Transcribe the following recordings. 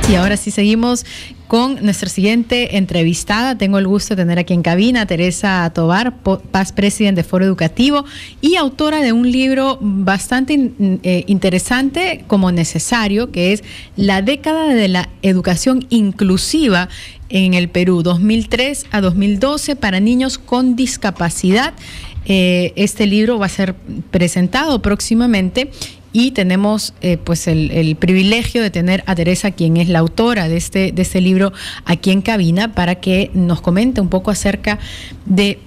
Y ahora sí seguimos con nuestra siguiente entrevistada. Tengo el gusto de tener aquí en cabina a Teresa Tovar, Past President de Foro Educativo y autora de un libro bastante interesante como necesario, que es La década de la educación inclusiva en el Perú, 2003 a 2012 para niños con discapacidad. Este libro va a ser presentado próximamente. Y tenemos pues el privilegio de tener a Teresa, quien es la autora de este libro, aquí en cabina para que nos comente un poco acerca de...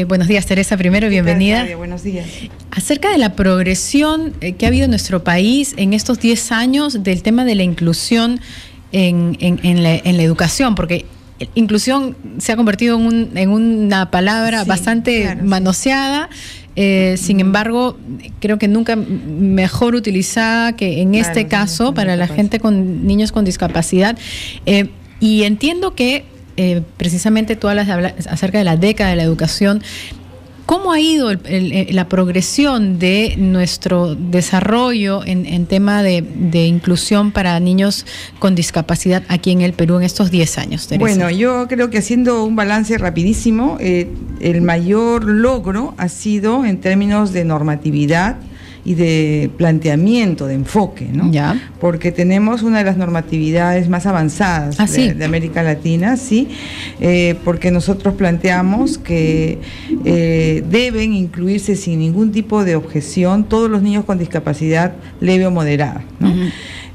buenos días, Teresa, primero, bienvenida. Buenos días. Acerca de la progresión que ha habido en nuestro país en estos 10 años del tema de la inclusión en la educación, porque... inclusión se ha convertido en una palabra bastante manoseada. Sin embargo, creo que nunca mejor utilizada que en este caso para la gente con niños con discapacidad. Y entiendo que precisamente tú hablas acerca de la década de la educación. ¿Cómo ha ido la progresión de nuestro desarrollo en tema de inclusión para niños con discapacidad aquí en el Perú en estos 10 años, Teresa? Bueno, yo creo que haciendo un balance rapidísimo, el mayor logro ha sido en términos de normatividad y de planteamiento, de enfoque, ¿no? Ya. Porque tenemos una de las normatividades más avanzadas de América Latina, sí, porque nosotros planteamos que deben incluirse sin ningún tipo de objeción todos los niños con discapacidad leve o moderada, ¿no?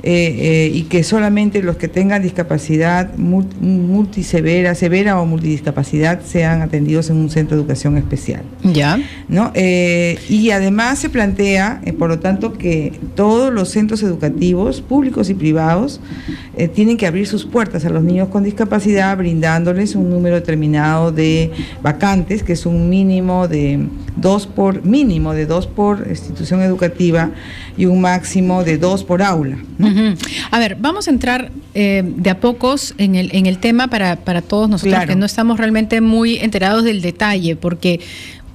Y que solamente los que tengan discapacidad multisevera, severa o multidiscapacidad sean atendidos en un centro de educación especial. Ya. ¿No? Y además se plantea, por lo tanto, que todos los centros educativos, públicos y privados, tienen que abrir sus puertas a los niños con discapacidad, brindándoles un número determinado de vacantes, que es un mínimo de 2 por institución educativa y un máximo de 2 por aula, ¿no? A ver, vamos a entrar de a pocos en el tema para todos nosotros que no estamos realmente muy enterados del detalle, porque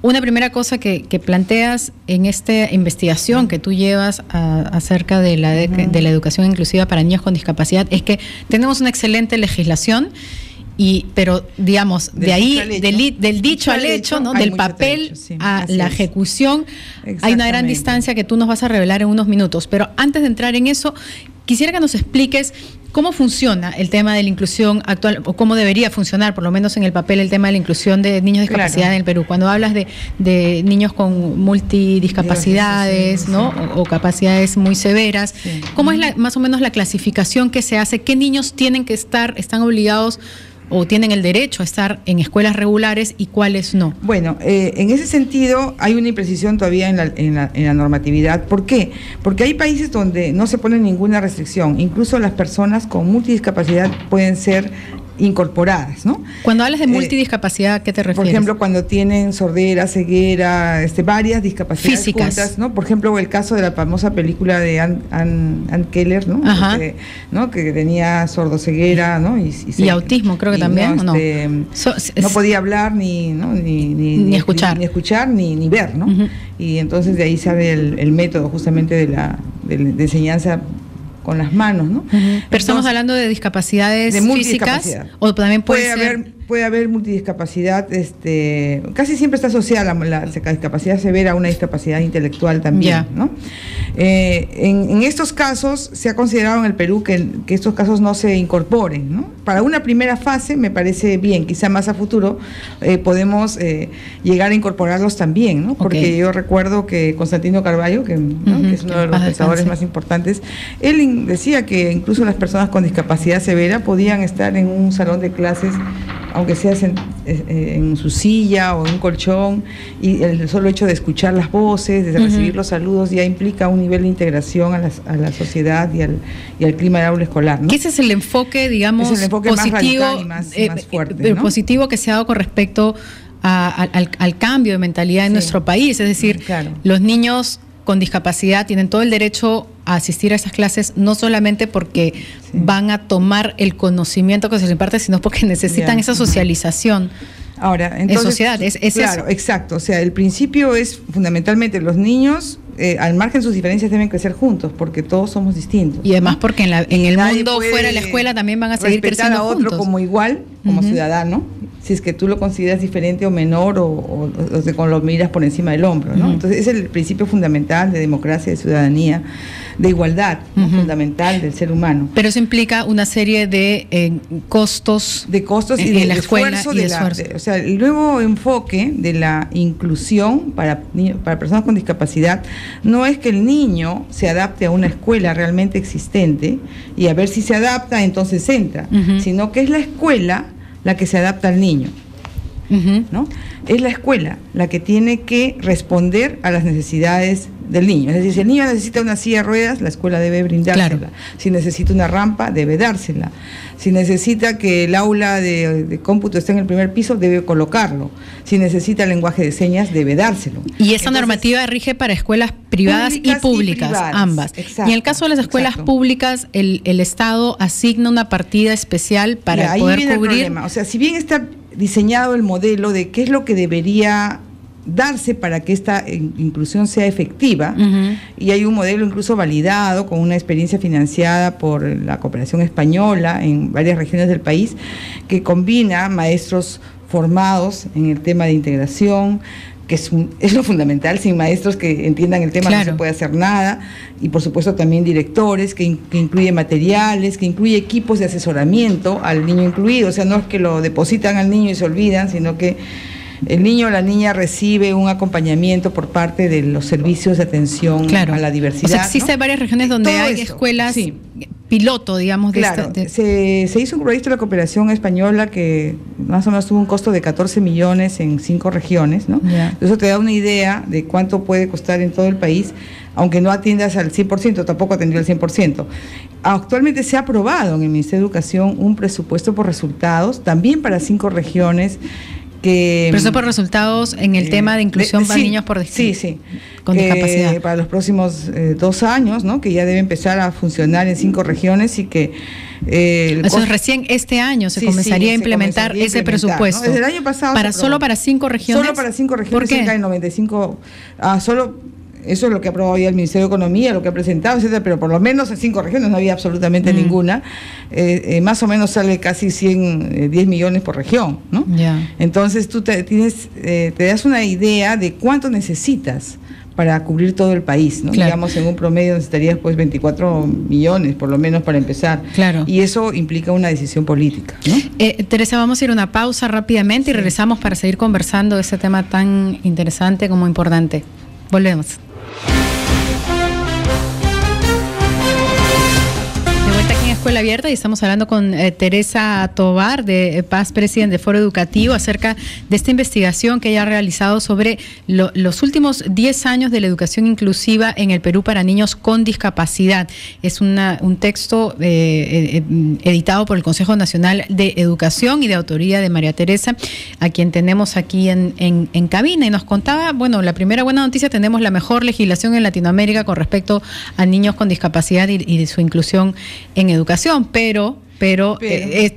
una primera cosa que planteas en esta investigación que tú llevas acerca de la educación inclusiva para niños con discapacidad es que tenemos una excelente legislación, pero digamos, de ahí, del dicho al hecho, ¿no? Del papel a la ejecución, hay una gran distancia que tú nos vas a revelar en unos minutos. Pero antes de entrar en eso, quisiera que nos expliques cómo funciona el tema de la inclusión actual, o cómo debería funcionar, por lo menos en el papel, el tema de la inclusión de niños con discapacidad en el Perú. Cuando hablas de niños con multidiscapacidades, ¿no? O capacidades muy severas, ¿cómo es más o menos la clasificación que se hace? ¿Qué niños están obligados o tienen el derecho a estar en escuelas regulares y cuáles no? Bueno, en ese sentido hay una imprecisión todavía en la normatividad. ¿Por qué? Porque hay países donde no se pone ninguna restricción, incluso las personas con multidiscapacidad pueden ser incorporadas, ¿no? Cuando hablas de multidiscapacidad, ¿a qué te refieres? Por ejemplo, cuando tienen sordera, ceguera, varias discapacidades físicas juntas, ¿no? Por ejemplo, el caso de la famosa película de Ann Keller, ¿no? Que tenía sordoceguera, ¿no? Y autismo, creo que también, ¿no? No podía hablar ni escuchar ni ver, ¿no? Y entonces de ahí sale el método justamente de enseñanza con las manos, ¿no? Pero estamos hablando de discapacidades físicas, o también puede haber multidiscapacidad, casi siempre está asociada la discapacidad severa a una discapacidad intelectual también, ¿no? En estos casos se ha considerado en el Perú que estos casos no se incorporen, ¿no? Para una primera fase me parece bien, quizá más a futuro podemos llegar a incorporarlos también, ¿no? Porque yo recuerdo que Constantino Carballo, que es uno de los pensadores más importantes, él decía que incluso las personas con discapacidad severa podían estar en un salón de clases, aunque sea en su silla o en un colchón, y el solo hecho de escuchar las voces, de recibir los saludos, ya implica un nivel de integración a la sociedad y al clima de aula escolar, ¿no? Que ese es el enfoque, digamos, positivo, más radical y más fuerte, ¿no? Positivo que se ha dado con respecto al cambio de mentalidad en nuestro país. Es decir, los niños con discapacidad tienen todo el derecho a asistir a esas clases, no solamente porque van a tomar el conocimiento que se les imparte, sino porque necesitan esa socialización. Ahora, entonces, en sociedad, claro, exacto. O sea, el principio es fundamentalmente los niños al margen de sus diferencias, deben crecer juntos, porque todos somos distintos. Y además porque en el mundo fuera de la escuela también van a seguir creciendo a otro juntos. Como igual, como ciudadano, si es que tú lo consideras diferente o menor o con lo miras por encima del hombro, ¿no? Entonces es el principio fundamental de democracia, de ciudadanía, de igualdad, ¿no? Fundamental del ser humano. Pero eso implica una serie de costos. De costos y de esfuerzo. O sea, el nuevo enfoque de la inclusión para personas con discapacidad no es que el niño se adapte a una escuela realmente existente y a ver si se adapta, entonces entra, sino que es la escuela la que se adapta al niño, ¿no? Es la escuela la que tiene que responder a las necesidades del niño. Es decir, si el niño necesita una silla de ruedas, la escuela debe brindársela. Claro. Si necesita una rampa, debe dársela. Si necesita que el aula de cómputo esté en el primer piso, debe colocarlo. Si necesita lenguaje de señas, debe dárselo. Y esa normativa rige para escuelas privadas y públicas, ambas. Exacto, y en el caso de las escuelas públicas, el Estado asigna una partida especial para poder cubrir. El problema. O sea, si bien está diseñado el modelo de qué es lo que debería darse para que esta inclusión sea efectiva, y hay un modelo incluso validado con una experiencia financiada por la cooperación española en varias regiones del país, que combina maestros formados en el tema de integración, que es lo fundamental. Sin maestros que entiendan el tema no se puede hacer nada, y por supuesto también directores, que incluye materiales, que incluye equipos de asesoramiento al niño incluido. O sea, no es que lo depositan al niño y se olvidan, sino que el niño o la niña recibe un acompañamiento por parte de los servicios de atención a la diversidad. O sea, existen varias regiones donde hay escuelas piloto, digamos. Se hizo un proyecto de la cooperación española que más o menos tuvo un costo de 14 millones en 5 regiones, ¿no? Eso te da una idea de cuánto puede costar en todo el país, aunque no atiendas al 100%, tampoco atendió al 100%. Actualmente se ha aprobado en el Ministerio de Educación un presupuesto por resultados, también para 5 regiones, pero eso por resultados en el tema de inclusión para niños con discapacidad. Para los próximos 2 años, ¿no? Que ya debe empezar a funcionar en 5 regiones y que... eso es recién este año se comenzaría a implementar ese presupuesto. ¿No? Desde el año pasado. Solo para 5 regiones. Solo para 5 regiones. ¿Por qué? Cerca del 95. Eso es lo que ha aprobado ya el Ministerio de Economía, lo que ha presentado, etcétera, pero por lo menos en 5 regiones no había absolutamente ninguna. Más o menos sale casi 10 millones por región, ¿no? Entonces tú te das una idea de cuánto necesitas para cubrir todo el país, ¿no? Digamos, en un promedio necesitarías pues 24 millones por lo menos para empezar. Y eso implica una decisión política, ¿no? Teresa, vamos a ir a una pausa rápidamente y regresamos para seguir conversando de este tema tan interesante como importante. Volvemos. Escuela Abierta, y estamos hablando con Teresa Tovar, de Paz President de Foro Educativo, acerca de esta investigación que ella ha realizado sobre los últimos 10 años de la educación inclusiva en el Perú para niños con discapacidad. Es un texto editado por el Consejo Nacional de Educación y de autoría de María Teresa, a quien tenemos aquí en cabina, y nos contaba, bueno, la primera buena noticia: tenemos la mejor legislación en Latinoamérica con respecto a niños con discapacidad y de su inclusión en educación, pero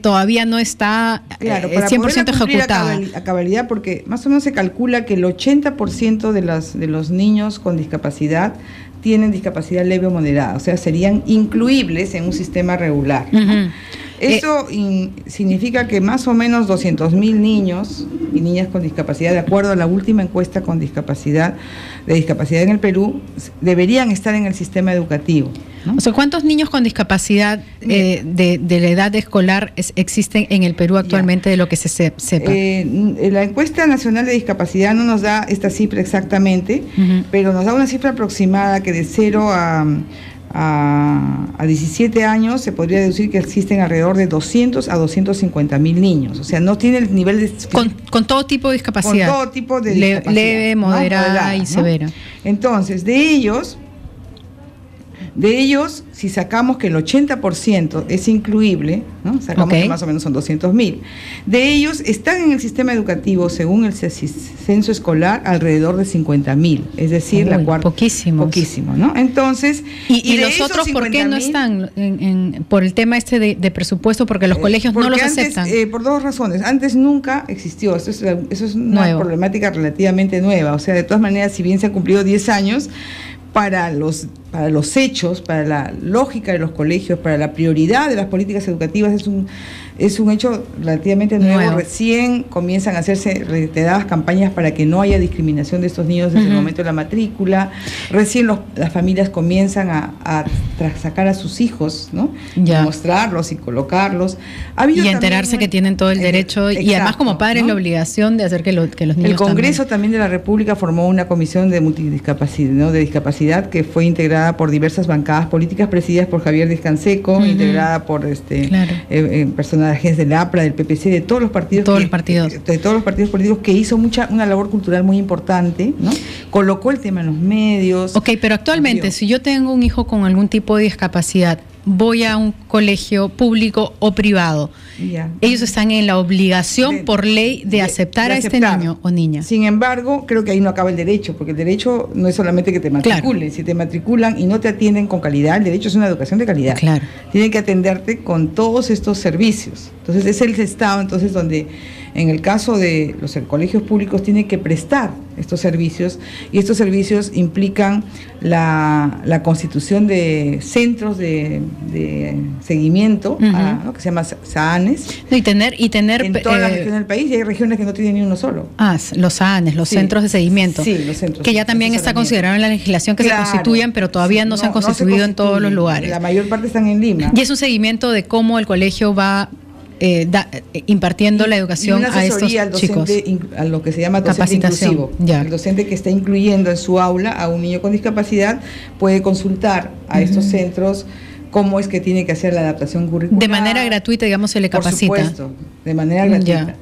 todavía no está 100% ejecutada. A cabalidad, porque más o menos se calcula que el 80% de los niños con discapacidad tienen discapacidad leve o moderada, o sea, serían incluibles en un sistema regular, ¿no? Eso significa que más o menos 200.000 niños y niñas con discapacidad, de acuerdo a la última encuesta de discapacidad en el Perú, deberían estar en el sistema educativo, ¿no? O sea, ¿cuántos niños con discapacidad de la edad escolar existen en el Perú actualmente, de lo que se sepa? La encuesta nacional de discapacidad no nos da esta cifra exactamente, pero nos da una cifra aproximada que de 0 a 17 años se podría deducir que existen alrededor de 200 a 250.000 niños. O sea, no tiene el nivel de... Con todo tipo de discapacidad. Con todo tipo de discapacidad. Leve, moderada y ¿no? severa. Entonces, de ellos, si sacamos que el 80% es incluible, ¿no? Sacamos que más o menos son 200.000. De ellos están en el sistema educativo, según el censo escolar, alrededor de 50.000. Es decir, la cuarta. Poquísimo, ¿no? Entonces, ¿Y los otros por qué no están? Por el tema de presupuesto, porque los colegios no los aceptan. Por 2 razones. Antes nunca existió. Eso es una problemática relativamente nueva. O sea, de todas maneras, si bien se han cumplido 10 años, para los hechos, para la lógica de los colegios, para la prioridad de las políticas educativas, es un hecho relativamente nuevo. Recién comienzan a hacerse reiteradas campañas para que no haya discriminación de estos niños desde el momento de la matrícula. Recién las familias comienzan a sacar a sus hijos, ¿no? Mostrarlos y colocarlos. Y enterarse que tienen todo el derecho, y además como padres, ¿no?, la obligación de hacer que los niños. El Congreso también de la República formó una comisión de multidiscapacidad, ¿no?, de discapacidad, que fue integrada por diversas bancadas políticas presididas por Javier Díaz Canseco, integrada por personajes del APRA, del PPC, de todos los partidos. De todos los partidos políticos, que hizo una labor cultural muy importante, ¿no? Colocó el tema en los medios. Ok, pero actualmente, si yo tengo un hijo con algún tipo de discapacidad, voy a un colegio público o privado, ellos están en la obligación por ley de aceptar a este niño o niña. Sin embargo, creo que ahí no acaba el derecho, porque el derecho no es solamente que te matriculen. Si te matriculan y no te atienden con calidad, el derecho es una educación de calidad. Tienen que atenderte con todos estos servicios. Entonces es el Estado, donde en el caso de los colegios públicos tienen que prestar estos servicios, y estos servicios implican la constitución de centros de seguimiento, ¿no?, que se llama SAANES. Y tener en toda la región del país, y hay regiones que no tienen ni uno solo. Los SAANES, los centros de seguimiento. Sí, los centros. Que ya también está considerado en la legislación que se constituyan, pero todavía no se han constituido en todos los lugares. La mayor parte están en Lima. Y es un seguimiento de cómo el colegio va impartiendo la educación a estos chicos. A lo que se llama docente inclusivo. El docente que está incluyendo en su aula a un niño con discapacidad puede consultar a estos centros cómo es que tiene que hacer la adaptación curricular. De manera gratuita, digamos, se le capacita. Por supuesto, de manera gratuita.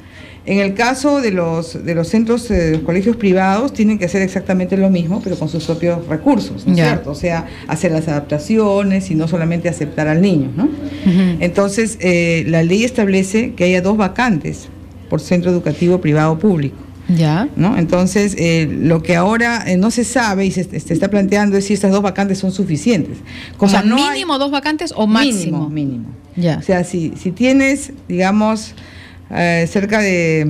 En el caso de los centros, de los colegios privados, tienen que hacer exactamente lo mismo, pero con sus propios recursos, ¿no es cierto? O sea, hacer las adaptaciones y no solamente aceptar al niño, ¿no? Entonces, la ley establece que haya 2 vacantes por centro educativo privado o público. ¿No? Entonces, lo que ahora no se sabe y se está planteando es si estas 2 vacantes son suficientes. ¿Mínimo 2 vacantes o máximo? Mínimo. O sea, si tienes, digamos, cerca de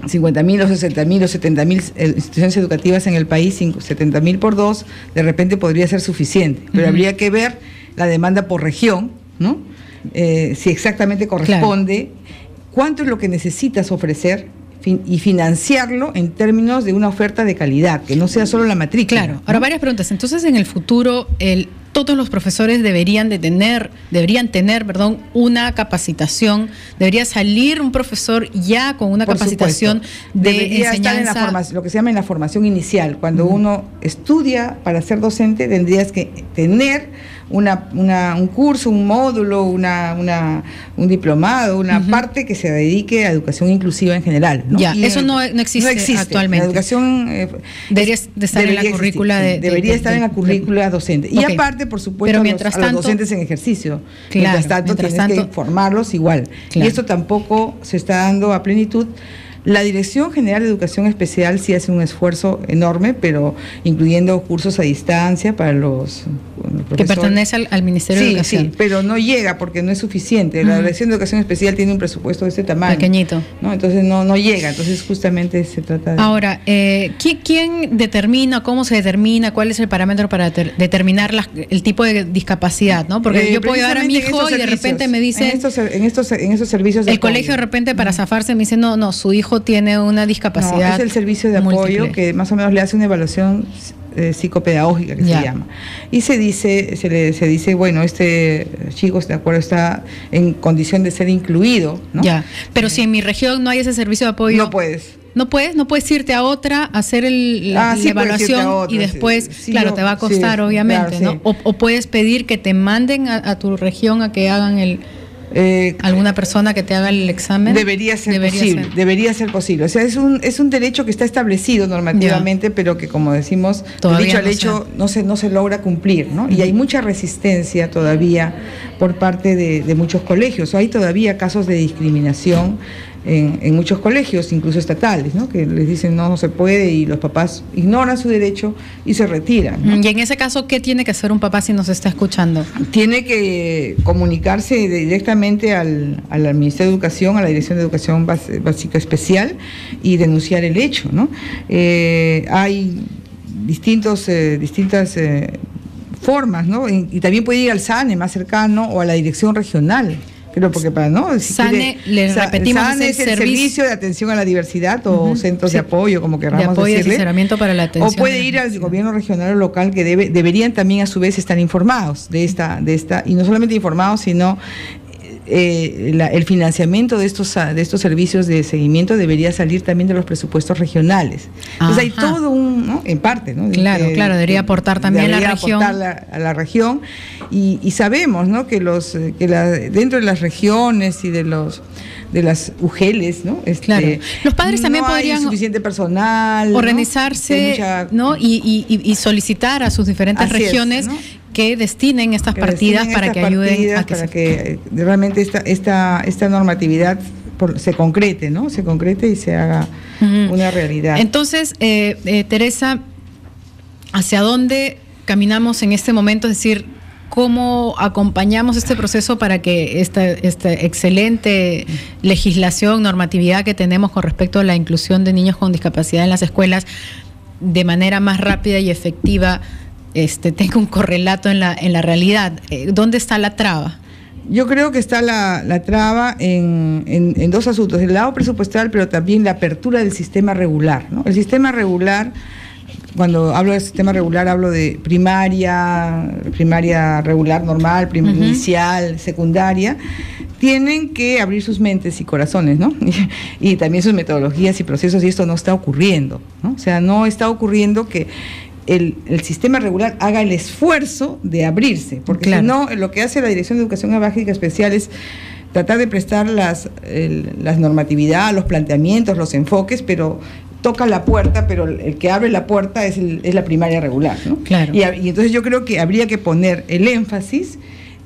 50.000 o 60.000 o 70.000 instituciones educativas en el país, 70.000 por 2, de repente podría ser suficiente, pero habría que ver la demanda por región, ¿no? Si exactamente corresponde, cuánto es lo que necesitas ofrecer y financiarlo en términos de una oferta de calidad, que no sea solo la matrícula. Claro. Ahora, varias preguntas. Entonces, en el futuro, todos los profesores deberían tener, una capacitación. Debería salir un profesor ya con una capacitación de enseñanza. Estar lo que se llama en la formación inicial. Cuando uno estudia para ser docente, tendrías que tener un curso, un módulo, un diplomado, una parte que se dedique a educación inclusiva en general, ¿no? Eso no existe actualmente. La educación debería estar en la currícula debería estar en la currícula docente. Y aparte, por supuesto, a los docentes en ejercicio. Mientras tanto, tienes que formarlos igual. Y esto tampoco se está dando a plenitud. La Dirección General de Educación Especial sí hace un esfuerzo enorme, pero incluyendo cursos a distancia para los profesores. Que pertenece al Ministerio de Educación. Sí, pero no llega porque no es suficiente. La Dirección de Educación Especial tiene un presupuesto de este tamaño. Pequeñito. ¿No? Entonces no llega. Entonces justamente se trata de... Ahora, ¿quién determina, cómo se determina, cuál es el parámetro para determinar el tipo de discapacidad, ¿no? Porque yo puedo llevar a mi hijo y de repente me dice... En estos servicios de el colegio de repente para zafarse me dice, no, su hijo tiene una discapacidad. No, es el servicio de apoyo que más o menos le hace una evaluación psicopedagógica que se llama. Y se dice, bueno, este chico está en condición de ser incluido, ¿no? Pero si en mi región no hay ese servicio de apoyo. No puedes. No puedes irte a otra, hacer la evaluación y después, te va a costar, obviamente, ¿no? O puedes pedir que te manden a tu región a que hagan alguna persona que te haga el examen. Debería ser posible. O sea, es un derecho que está establecido normativamente, pero que, como decimos, no se logra cumplir, ¿no? Y hay mucha resistencia todavía por parte de muchos colegios. Hay todavía casos de discriminación en muchos colegios, incluso estatales, ¿no? Que les dicen no se puede y los papás ignoran su derecho y se retiran, ¿no? Y en ese caso, ¿qué tiene que hacer un papá si nos está escuchando? Tiene que comunicarse directamente al Ministerio de Educación, a la Dirección de Educación Básica Especial y denunciar el hecho, ¿no? Hay distintas formas, ¿no? Y también puede ir al SANE más cercano o a la dirección regional. Pero porque para SANE, le repetimos, SANE es el servicio de atención a la diversidad o centros de apoyo, como queramos decirle. De apoyo y asesoramiento para la atención. O puede ir al gobierno regional o local, que deberían también a su vez estar informados de esta, y no solamente informados, sino el financiamiento de estos servicios de seguimiento debería salir también de los presupuestos regionales. Entonces hay todo en parte, ¿no? Claro, debería aportar también la región. Aportar a la región y sabemos, ¿no? Que dentro de las regiones y de las UGELs, ¿no? Claro. Los padres también podrían hay suficiente personal, organizarse, ¿no? Y solicitar a sus diferentes regiones, ¿no? que destinen estas partidas para que ayuden a que realmente esta normatividad se concrete, ¿no? Se concrete y se haga una realidad. Entonces, Teresa, ¿hacia dónde caminamos en este momento? Es decir, ¿cómo acompañamos este proceso para que esta excelente legislación, normatividad que tenemos con respecto a la inclusión de niños con discapacidad en las escuelas de manera más rápida y efectiva tenga un correlato en la realidad? ¿Dónde está la traba? Yo creo que está la traba en dos asuntos: el lado presupuestal, pero también la apertura del sistema regular, ¿no? El sistema regular, cuando hablo del sistema regular, hablo de primaria regular normal, inicial, secundaria. Tienen que abrir sus mentes y corazones, ¿no? Y también sus metodologías y procesos, y esto no está ocurriendo, ¿no? O sea, no está ocurriendo que el sistema regular haga el esfuerzo de abrirse, porque si no, lo que hace la Dirección de Educación Básica Especial es tratar de prestar las normatividad, los planteamientos, los enfoques, pero toca la puerta, pero el que abre la puerta es la primaria regular, ¿no? Claro. Y entonces yo creo que habría que poner el énfasis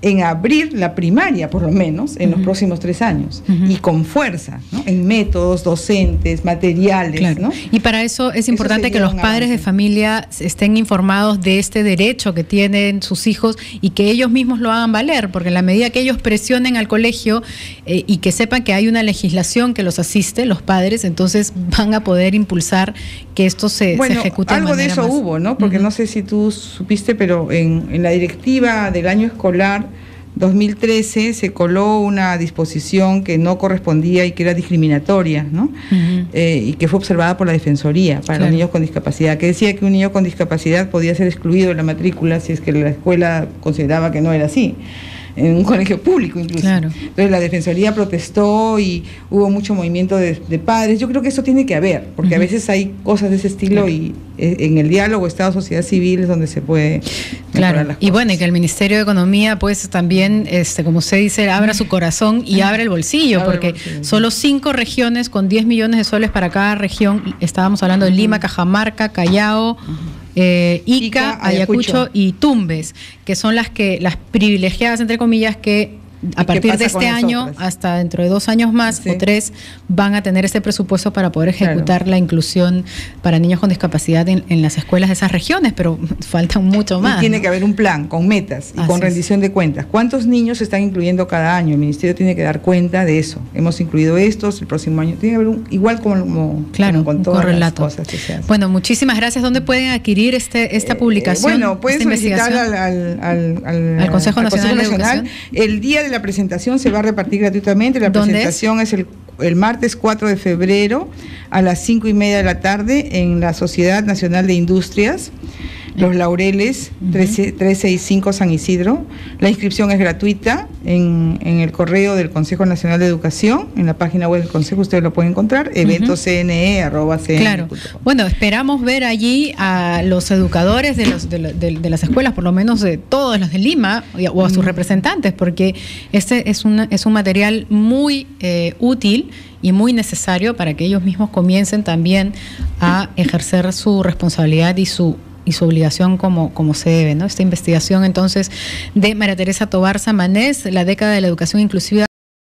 en abrir la primaria, por lo menos, en los próximos 3 años, y con fuerza, ¿no? En métodos, docentes, materiales, ¿no? Y para eso es importante que los padres de familia estén informados de este derecho que tienen sus hijos y que ellos mismos lo hagan valer, porque en la medida que ellos presionen al colegio y que sepan que hay una legislación que los asiste, los padres, entonces van a poder impulsar que esto se ejecute de manera algo de eso hubo, ¿no? Porque no sé si tú supiste, pero en la directiva del año escolar 2013 se coló una disposición que no correspondía y que era discriminatoria, ¿no? Y que fue observada por la Defensoría para los niños con discapacidad, que decía que un niño con discapacidad podía ser excluido de la matrícula si es que la escuela consideraba que no era así, en un colegio público incluso. Claro. Entonces la Defensoría protestó y hubo mucho movimiento de padres. Yo creo que eso tiene que haber, porque a veces hay cosas de ese estilo y en el diálogo Estado-sociedad civil es donde se puede mejorar las cosas. Y bueno, y que el Ministerio de Economía pues también, como usted dice, abra su corazón y abra el bolsillo, porque solo 5 regiones con 10 millones de soles para cada región. Estábamos hablando de Lima, Cajamarca, Callao, Ica, Ayacucho y Tumbes, que son las privilegiadas, entre comillas, que a partir de este año hasta dentro de 2 años más o 3 van a tener ese presupuesto para poder ejecutar la inclusión para niños con discapacidad en las escuelas de esas regiones, pero faltan mucho más. Y tiene que haber un plan con metas y con rendición de cuentas. ¿Cuántos niños se están incluyendo cada año? El Ministerio tiene que dar cuenta de eso. Hemos incluido estos, el próximo año tiene que haber igual como con todas las cosas que se hacen. Bueno, muchísimas gracias. ¿Dónde pueden adquirir esta publicación? Bueno, pueden solicitar al Consejo Nacional de Educación. El día de la presentación se va a repartir gratuitamente. La presentación es el martes 4 de febrero a las 5:30 de la tarde en la Sociedad Nacional de Industrias, Los Laureles, 365 San Isidro. La inscripción es gratuita en el correo del Consejo Nacional de Educación, en la página web del Consejo ustedes lo pueden encontrar, eventoscne@cne.com. Claro. Bueno, esperamos ver allí a los educadores de las escuelas, por lo menos de todos los de Lima, o a sus representantes, porque este es un material muy útil y muy necesario para que ellos mismos comiencen también a ejercer su responsabilidad y su obligación como se debe, ¿no? Esta investigación entonces de María Teresa Tobar Samanés, la década de la educación inclusiva